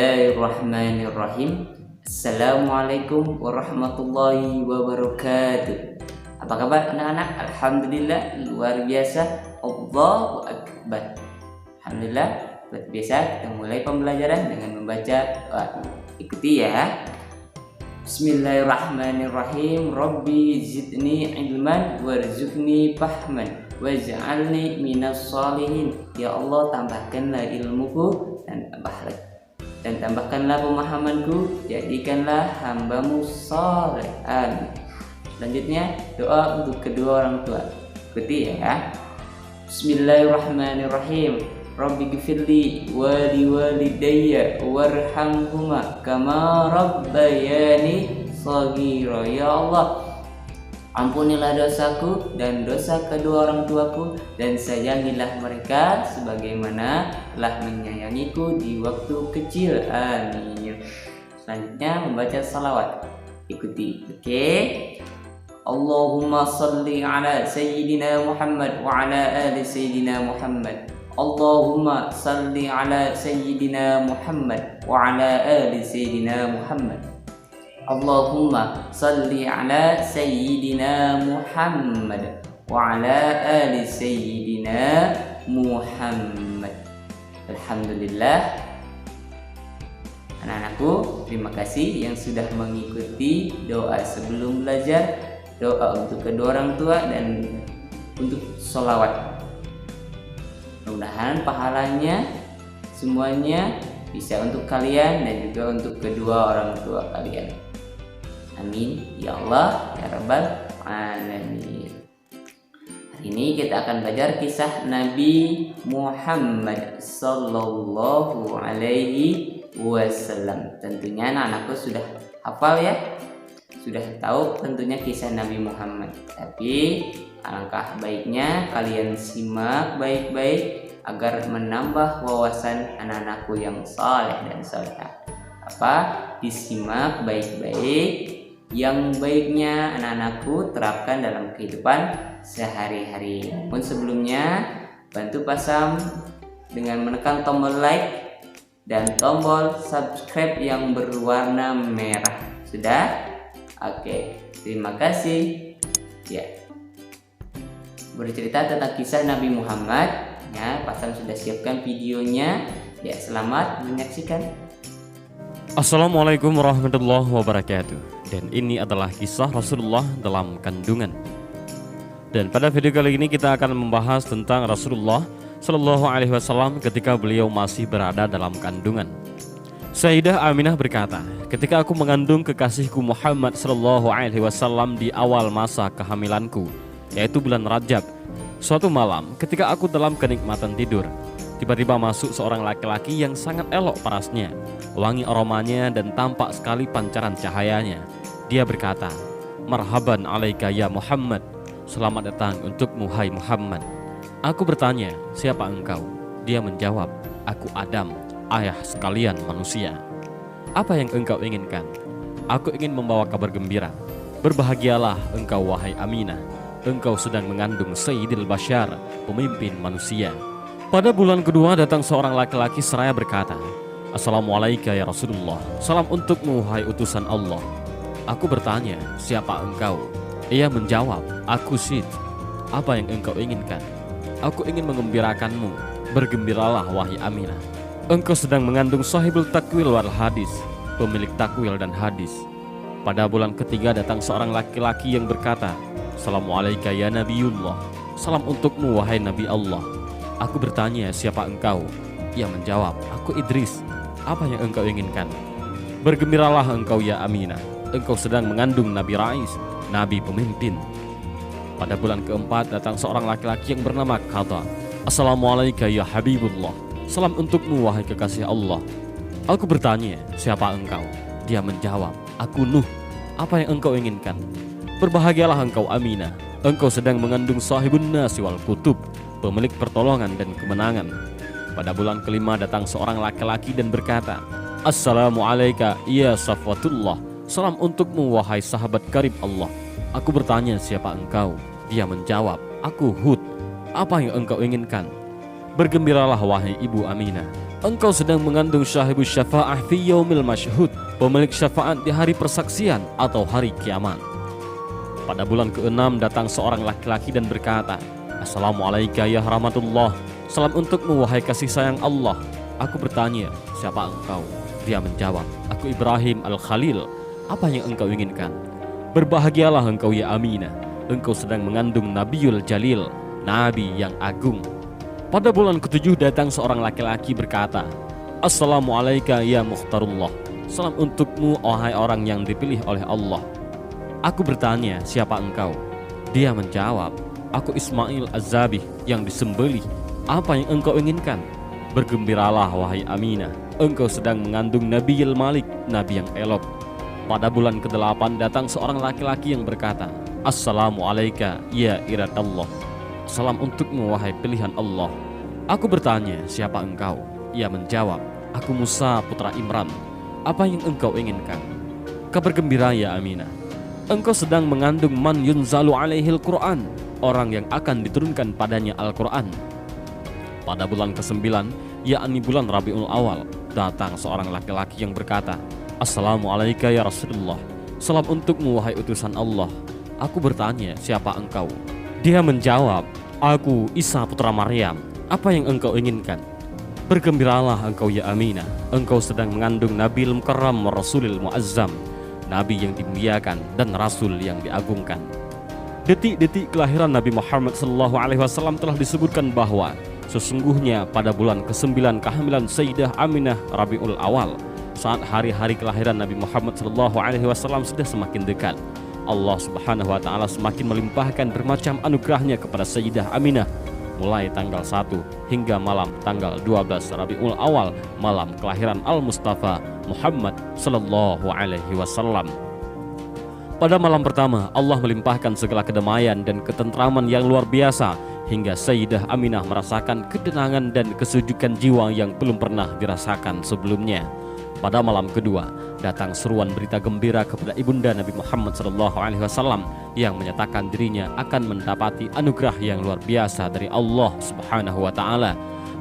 Bismillahirrahmanirrahim. Assalamualaikum warahmatullahi wabarakatuh. Apa kabar anak-anak? Alhamdulillah luar biasa. Allahu Akbar. Alhamdulillah luar biasa. Kita mulai pembelajaran dengan membaca doa. Ikuti ya. Bismillahirrahmanirrahim. Rabbi zidni ilman warzuqni fahman waj'alni minas sholihin. Ya Allah, tambahkanlah ilmuku dan tambahkanlah pemahamanku, jadikanlah hambamu saleh. Amin. Selanjutnya doa untuk kedua orang tua. Ikuti ya. Bismillahirrahmanirrahim. Rabbi ghfirli wa liwalidayya warhamhuma kama rabbayani shaghira. Ya Allah, ampunilah dosaku dan dosa kedua orang tuaku, dan sayangilah mereka sebagaimana telah menyayangiku di waktu kecil. Amin. Selanjutnya membaca salawat. Ikuti. Oke. Allahumma salli ala Sayyidina Muhammad wa ala ali Sayyidina Muhammad. Allahumma salli ala Sayyidina Muhammad wa ala ali Sayyidina Muhammad. Allahumma salli ala Sayyidina Muhammad wa ala ali Sayyidina Muhammad. Alhamdulillah. Anak-anakku, terima kasih yang sudah mengikuti doa sebelum belajar, doa untuk kedua orang tua, dan untuk sholawat. Mudah-mudahan pahalanya semuanya bisa untuk kalian dan juga untuk kedua orang tua kalian. Amin ya Allah ya Rabbal Alamin. Hari ini kita akan belajar kisah Nabi Muhammad Sallallahu Alaihi Wasallam. Tentunya anak-anakku sudah hafal ya, sudah tahu tentunya kisah Nabi Muhammad. Tapi alangkah baiknya kalian simak baik-baik agar menambah wawasan anak-anakku yang saleh dan salehah. Disimak baik-baik. Yang baiknya anak-anakku terapkan dalam kehidupan sehari-hari. Namun sebelumnya bantu pasang dengan menekan tombol like dan tombol subscribe yang berwarna merah. Sudah? Oke, terima kasih. Ya. Bercerita tentang kisah Nabi Muhammad. Ya, pasang sudah siapkan videonya. Ya, selamat menyaksikan. Assalamualaikum warahmatullahi wabarakatuh. Dan ini adalah kisah Rasulullah dalam kandungan. Dan pada video kali ini kita akan membahas tentang Rasulullah Shallallahu Alaihi Wasallam ketika beliau masih berada dalam kandungan. Sayyidah Aminah berkata, ketika aku mengandung kekasihku Muhammad Shallallahu Alaihi Wasallam di awal masa kehamilanku, yaitu bulan Rajab, suatu malam ketika aku dalam kenikmatan tidur, tiba-tiba masuk seorang laki-laki yang sangat elok parasnya, wangi aromanya dan tampak sekali pancaran cahayanya. Dia berkata, "Marhaban alaika ya Muhammad." Selamat datang untukmu hai Muhammad. Aku bertanya, "Siapa engkau?" Dia menjawab, "Aku Adam, ayah sekalian manusia." "Apa yang engkau inginkan?" "Aku ingin membawa kabar gembira. Berbahagialah engkau wahai Aminah. Engkau sedang mengandung Sayyidil Bashar, pemimpin manusia." Pada bulan kedua datang seorang laki-laki seraya berkata, "Assalamualaikum ya Rasulullah. Salam untukmu hai utusan Allah." Aku bertanya, "Siapa engkau?" Ia menjawab, "Aku Sid." "Apa yang engkau inginkan?" "Aku ingin mengembirakanmu. Bergembiralah wahai Aminah. Engkau sedang mengandung sahibul takwil wal hadis, pemilik takwil dan hadis." Pada bulan ketiga datang seorang laki-laki yang berkata, "Assalamualaikum ya Nabiullah. Salam untukmu wahai Nabi Allah." Aku bertanya, "Siapa engkau?" Ia menjawab, "Aku Idris." "Apa yang engkau inginkan?" "Bergembiralah engkau ya Aminah. Engkau sedang mengandung Nabi Rais, Nabi pemimpin." Pada bulan keempat datang seorang laki-laki yang bernama Qadha. "Assalamualaikum ya Habibullah. Salam untukmu wahai kekasih Allah." Aku bertanya, "Siapa engkau?" Dia menjawab, "Aku Nuh." "Apa yang engkau inginkan?" "Berbahagialah engkau Aminah. Engkau sedang mengandung sahibun nasi wal kutub, pemilik pertolongan dan kemenangan." Pada bulan kelima datang seorang laki-laki dan berkata, "Assalamualaikum ya Safwatullah. Salam untukmu wahai sahabat karib Allah." Aku bertanya, "Siapa engkau?" Dia menjawab, "Aku Hud." "Apa yang engkau inginkan?" "Bergembiralah wahai ibu Aminah. engkau sedang mengandung syahibus syafa'ah fi yaumil masyhud, pemilik syafaat di hari persaksian atau hari kiamat. Pada bulan ke-6 datang seorang laki-laki dan berkata, Assalamualaikum ya rahmatullah, salam untukmu wahai kasih sayang Allah. Aku bertanya, siapa engkau? Dia menjawab, aku Ibrahim Al-Khalil. Apa yang engkau inginkan? Berbahagialah engkau ya Aminah, engkau sedang mengandung Nabiul Jalil, Nabi yang agung. Pada bulan ke-7 datang seorang laki-laki berkata, Assalamualaikum ya Mukhtarullah, salam untukmu wahai orang yang dipilih oleh Allah. Aku bertanya, siapa engkau? Dia menjawab, aku Ismail Az-Zabih yang disembelih. Apa yang engkau inginkan? Bergembiralah wahai Aminah, engkau sedang mengandung Nabiul Malik, Nabi yang elok. Pada bulan ke-8 datang seorang laki-laki yang berkata, Assalamualaikum ya iradallah, salam untukmu wahai pilihan Allah. Aku bertanya, siapa engkau? Ia menjawab, aku Musa putra Imran. Apa yang engkau inginkan? Kabar gembira ya Aminah, engkau sedang mengandung man yunzalu alaihil Quran, orang yang akan diturunkan padanya Al-Quran. Pada bulan ke-9, yakni bulan Rabiul Awal, datang seorang laki-laki yang berkata, Assalamualaikum ya Rasulullah, salam untukmu wahai utusan Allah. Aku bertanya, siapa engkau? Dia menjawab, aku Isa putra Maryam. Apa yang engkau inginkan? Bergembiralah engkau ya Aminah, engkau sedang mengandung Nabil Mukarram Rasulil Muazzam, Nabi yang dimuliakan dan Rasul yang diagungkan. Detik-detik kelahiran Nabi Muhammad SAW telah disebutkan bahwa sesungguhnya pada bulan ke-9 kehamilan Sayyidah Aminah Rabiul Awal, saat hari-hari kelahiran Nabi Muhammad SAW sudah semakin dekat, Allah Subhanahu wa Ta'ala semakin melimpahkan bermacam anugerahnya kepada Sayyidah Aminah, mulai tanggal 1 hingga malam tanggal 12 Rabiul Awal, malam kelahiran Al-Mustafa Muhammad SAW. Pada malam pertama, Allah melimpahkan segala kedamaian dan ketentraman yang luar biasa, hingga Sayyidah Aminah merasakan ketenangan dan kesejukan jiwa yang belum pernah dirasakan sebelumnya. Pada malam kedua, datang seruan berita gembira kepada ibunda Nabi Muhammad SAW yang menyatakan dirinya akan mendapati anugerah yang luar biasa dari Allah Subhanahu wa Ta'ala.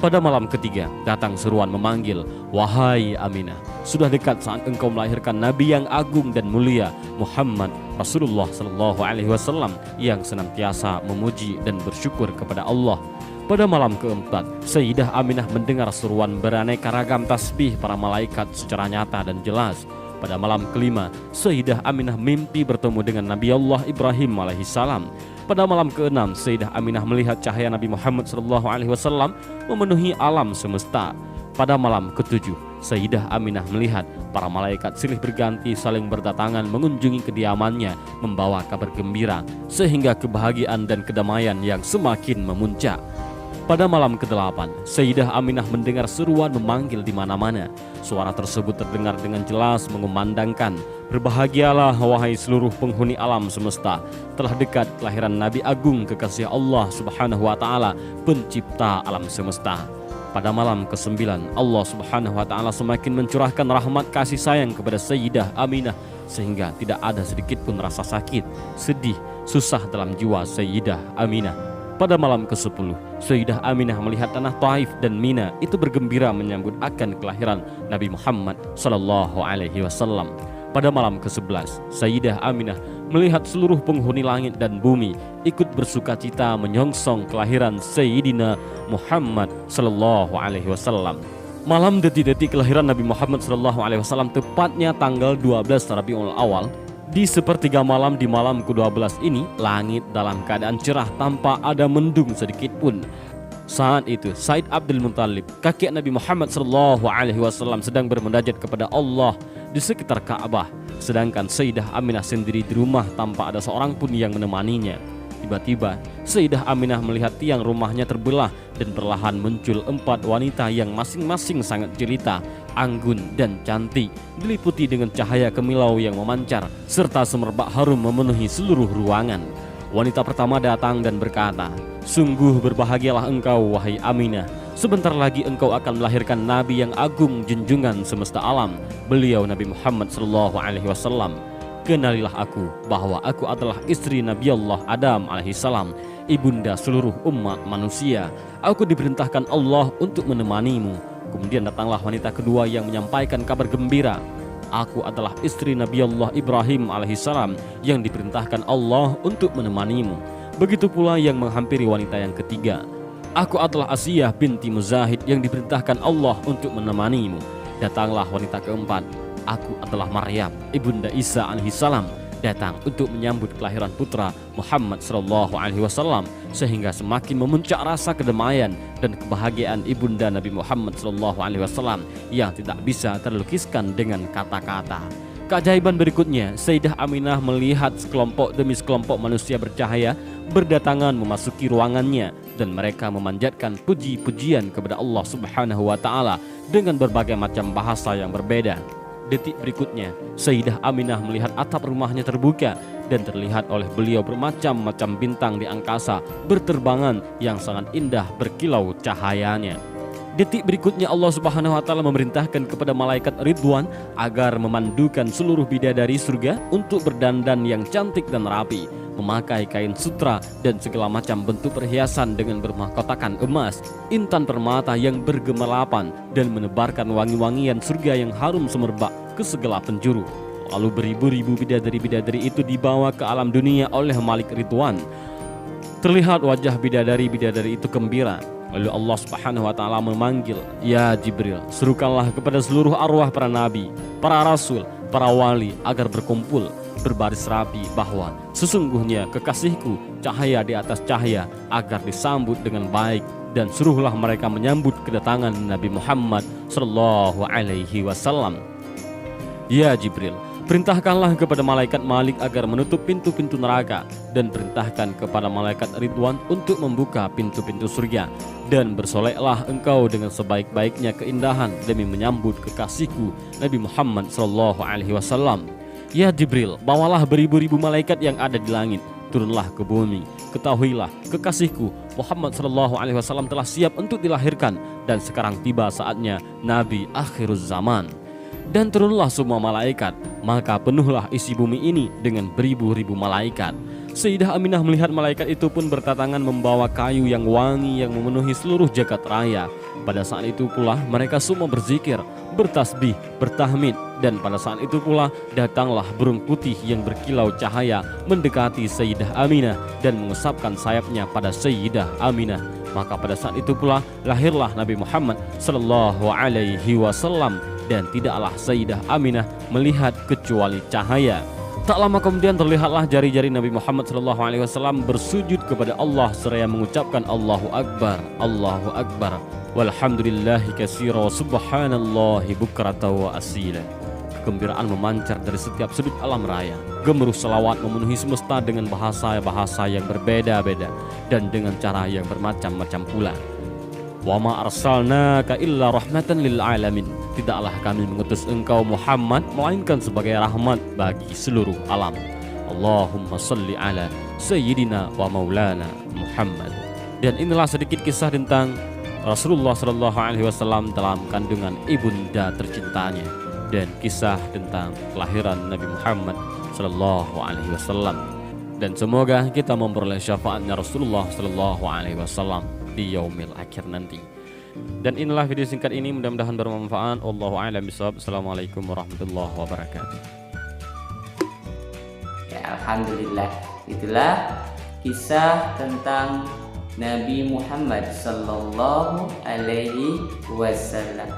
Pada malam ketiga, datang seruan memanggil, wahai Aminah, sudah dekat saat engkau melahirkan Nabi yang agung dan mulia, Muhammad Rasulullah SAW, yang senantiasa memuji dan bersyukur kepada Allah. Pada malam keempat, Sayyidah Aminah mendengar seruan beraneka ragam tasbih para malaikat secara nyata dan jelas. Pada malam kelima, Sayyidah Aminah mimpi bertemu dengan Nabi Allah Ibrahim alaihissalam. Pada malam keenam, Sayyidah Aminah melihat cahaya Nabi Muhammad SAW memenuhi alam semesta. Pada malam ketujuh, Sayyidah Aminah melihat para malaikat silih berganti saling berdatangan mengunjungi kediamannya, membawa kabar gembira, sehingga kebahagiaan dan kedamaian yang semakin memuncak. Pada malam ke-8, Sayyidah Aminah mendengar seruan memanggil di mana-mana. Suara tersebut terdengar dengan jelas mengumandangkan, berbahagialah wahai seluruh penghuni alam semesta, telah dekat kelahiran Nabi Agung kekasih Allah Subhanahu wa Ta'ala, pencipta alam semesta. Pada malam ke-9, Allah Subhanahu wa Ta'ala semakin mencurahkan rahmat kasih sayang kepada Sayyidah Aminah, sehingga tidak ada sedikit pun rasa sakit, sedih, susah dalam jiwa Sayyidah Aminah. Pada malam ke-10, Sayyidah Aminah melihat tanah Taif dan Mina itu bergembira menyambut akan kelahiran Nabi Muhammad SAW. Pada malam ke-11, Sayyidah Aminah melihat seluruh penghuni langit dan bumi ikut bersukacita menyongsong kelahiran Sayyidina Muhammad SAW. Malam detik-detik kelahiran Nabi Muhammad SAW, tepatnya tanggal 12 Rabiul Awal, di sepertiga malam di malam ke-12 ini, langit dalam keadaan cerah tanpa ada mendung sedikit pun. Saat itu Said Abdul Muttalib, kakek Nabi Muhammad SAW, sedang bermunajat kepada Allah di sekitar Ka'bah, sedangkan Sayyidah Aminah sendiri di rumah tanpa ada seorang pun yang menemaninya. Tiba-tiba Sayyidah Aminah melihat tiang rumahnya terbelah dan perlahan muncul 4 wanita yang masing-masing sangat jelita, anggun dan cantik, diliputi dengan cahaya kemilau yang memancar serta semerbak harum memenuhi seluruh ruangan. Wanita pertama datang dan berkata, sungguh berbahagialah engkau wahai Aminah, sebentar lagi engkau akan melahirkan Nabi yang agung junjungan semesta alam, beliau Nabi Muhammad SAW. Kenalilah aku bahwa aku adalah istri Nabi Allah Adam alaihissalam, ibunda seluruh umat manusia. Aku diperintahkan Allah untuk menemanimu. Kemudian datanglah wanita kedua yang menyampaikan kabar gembira. Aku adalah istri Nabi Allah Ibrahim alaihissalam yang diperintahkan Allah untuk menemanimu. Begitu pula yang menghampiri wanita yang ketiga. Aku adalah Asiyah binti Muzahid yang diperintahkan Allah untuk menemanimu. Datanglah wanita keempat. Aku adalah Maryam, ibunda Isa alaihissalam, datang untuk menyambut kelahiran putra Muhammad sallallahu alaihi wasallam, sehingga semakin memuncak rasa kedamaian dan kebahagiaan ibunda Nabi Muhammad sallallahu alaihi wasallam yang tidak bisa terlukiskan dengan kata-kata. Keajaiban berikutnya, Sayyidah Aminah melihat sekelompok demi sekelompok manusia bercahaya berdatangan memasuki ruangannya dan mereka memanjatkan puji-pujian kepada Allah Subhanahu wa taala dengan berbagai macam bahasa yang berbeda. Detik berikutnya, Sayyidah Aminah melihat atap rumahnya terbuka dan terlihat oleh beliau bermacam-macam bintang di angkasa berterbangan yang sangat indah berkilau cahayanya. Detik berikutnya Allah Subhanahu wa taala memerintahkan kepada malaikat Ridwan agar memandukan seluruh bidadari surga untuk berdandan yang cantik dan rapi, memakai kain sutra dan segala macam bentuk perhiasan dengan bermahkotakan emas, intan permata yang bergemelapan dan menebarkan wangi-wangian surga yang harum semerbak ke segala penjuru. Lalu beribu-ribu bidadari-bidadari itu dibawa ke alam dunia oleh Malik Ridwan. Terlihat wajah bidadari-bidadari itu gembira. Lalu Allah Subhanahu wa taala memanggil, "Ya Jibril, serukanlah kepada seluruh arwah para nabi, para rasul, para wali agar berkumpul berbaris rapi bahwa sesungguhnya kekasihku cahaya di atas cahaya agar disambut dengan baik, dan suruhlah mereka menyambut kedatangan Nabi Muhammad sallallahu alaihi wasallam." Ya Jibril, perintahkanlah kepada malaikat Malik agar menutup pintu-pintu neraka, dan perintahkan kepada malaikat Ridwan untuk membuka pintu-pintu surga, dan bersoleklah engkau dengan sebaik-baiknya keindahan demi menyambut kekasihku Nabi Muhammad sallallahu alaihi wasallam. Ya Jibril, bawalah beribu-ribu malaikat yang ada di langit, turunlah ke bumi. Ketahuilah kekasihku Muhammad sallallahu alaihi wasallam telah siap untuk dilahirkan, dan sekarang tiba saatnya Nabi akhiruz zaman. Dan turunlah semua malaikat, maka penuhlah isi bumi ini dengan beribu-ribu malaikat. Sayyidah Aminah melihat malaikat itu pun berdatangan membawa kayu yang wangi yang memenuhi seluruh jagat raya. Pada saat itu pula mereka semua berzikir, bertasbih, bertahmid, dan pada saat itu pula datanglah burung putih yang berkilau cahaya mendekati Sayyidah Aminah dan mengusapkan sayapnya pada Sayyidah Aminah. Maka pada saat itu pula lahirlah Nabi Muhammad sallallahu alaihi wasallam, dan tidaklah Sayyidah Aminah melihat kecuali cahaya. Tak lama kemudian terlihatlah jari-jari Nabi Muhammad SAW bersujud kepada Allah seraya mengucapkan Allahu Akbar, Allahu Akbar, walhamdulillahi katsira, subhanallahi bukrata wa asila. Kegembiraan memancar dari setiap sudut alam raya. Gemuruh selawat memenuhi semesta dengan bahasa-bahasa yang berbeda-beda dan dengan cara yang bermacam-macam pula. Wa ma arsalnaka illa rahmatan lil alamin. Tidaklah kami mengutus engkau Muhammad melainkan sebagai rahmat bagi seluruh alam. Allahumma salli ala sayyidina wa maulana Muhammad. Dan inilah sedikit kisah tentang Rasulullah sallallahu alaihi wasallam dalam kandungan ibunda tercintanya, dan kisah tentang kelahiran Nabi Muhammad sallallahu alaihi wasallam. Dan semoga kita memperoleh syafaatnya Rasulullah sallallahu alaihi wasallam di yaumil akhir nanti. Dan inilah video singkat ini, mudah-mudahan bermanfaat. Wallahu a'lam bishawab. Assalamualaikum warahmatullahi wabarakatuh. Ya, alhamdulillah, itulah kisah tentang Nabi Muhammad sallallahu alaihi wasallam.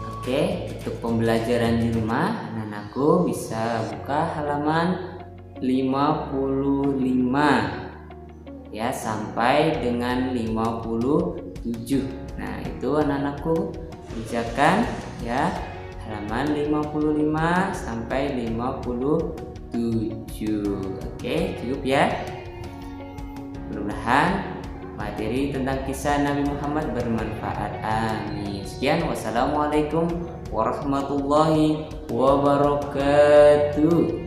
Oke, untuk pembelajaran di rumah, anak-anakku bisa buka halaman 55 ya sampai dengan 57. Nah, itu anak-anakku kerjakan ya, halaman 55 sampai 57. Oke, cukup ya. Mudah-mudahan materi tentang kisah Nabi Muhammad bermanfaat. Amin. Sekian, wassalamualaikum warahmatullahi wabarakatuh.